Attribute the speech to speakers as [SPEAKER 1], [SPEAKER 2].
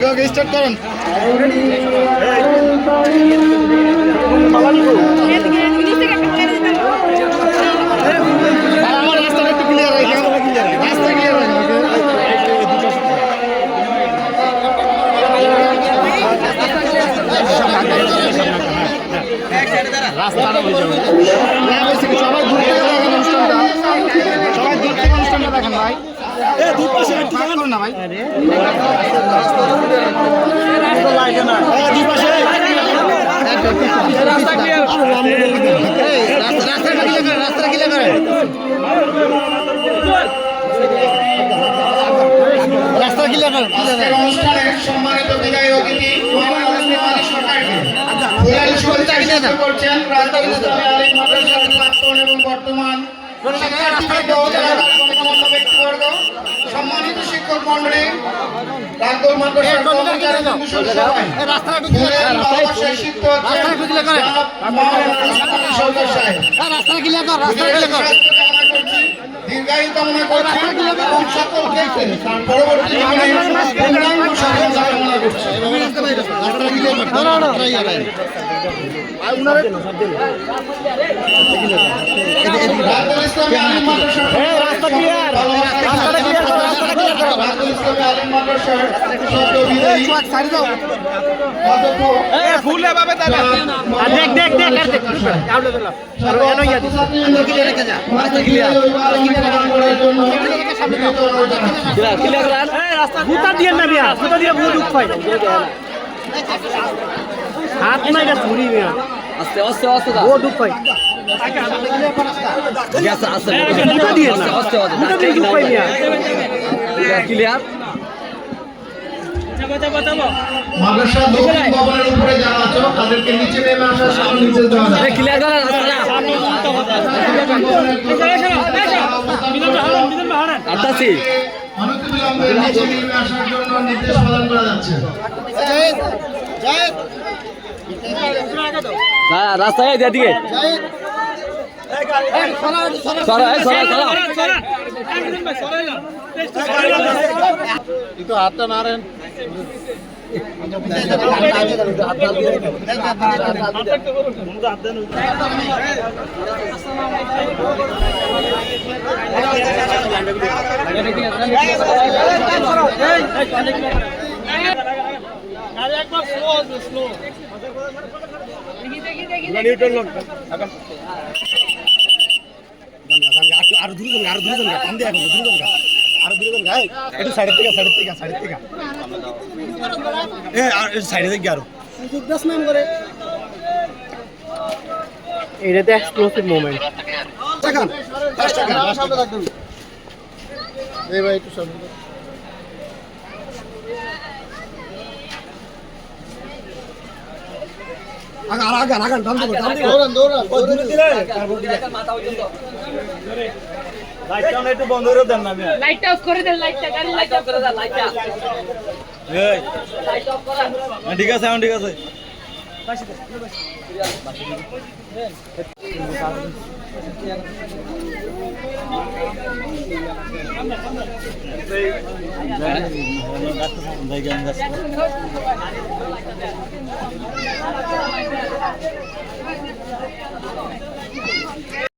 [SPEAKER 1] Start করেন। আমার রাস্তাটা একটু ক্লিয়ার রাখি, রাস্তা ক্লিয়ার রাখি। রাস্তাটা হয়ে যাবে। সবাই দূর থেকে দেখেন অনুষ্ঠানটা, সবাই দূর থেকে অনুষ্ঠানটা দেখেন ভাই। না ভাই রাস্তা ক্লিয়ার করেন।
[SPEAKER 2] অনুষ্ঠানের সম্মানিত বিদায়ী অতিথি করছেন রাজধানী ইসলামী আলিম মাদ্রাসার প্রাক্তন এবং বর্তমান ব্যক্তিবর্গ, সম্মানিত শিক্ষক মন্ডলী, রাজধানী মাদ্রাসার কর্মচারী, দীর্ঘায়ু কামনা করছি এবং সকলকে পরবর্তী কামনা করছি।
[SPEAKER 1] হাত নাই ছুরি আস্তে আস্তে আস্তে ও ডুব পাই ক্লিয়ার।
[SPEAKER 2] মাদ্রাসা দক্ষিণ ভবনের উপরে যারা আছো তাদেরকে নিচে নেমে আসার সামনে নিচে যাওয়া যায়।
[SPEAKER 1] ক্লিয়ার করেন আটাছি
[SPEAKER 2] অনতিবিলম্বে নিচে নেমে আসার জন্য নির্দেশ প্রদান করা যাচ্ছে।
[SPEAKER 1] রাস্তায় দিকে হাতটা নাড়েন। আরো দূরে একটু সাইডের থেকে সাইডে থেকে আরো এটাতে এক্সপ্লোসিভ মোমেন্ট। এই ভাই একটু সামনে আগান লাইটটা একটু বন্ধ করে দেন না, লাইটটা অফ করে দেন, গাড়ি লাইট অফ করে দেন, লাইটটা লাইট অফ করা। ঠিক আছে ঠিক আছে।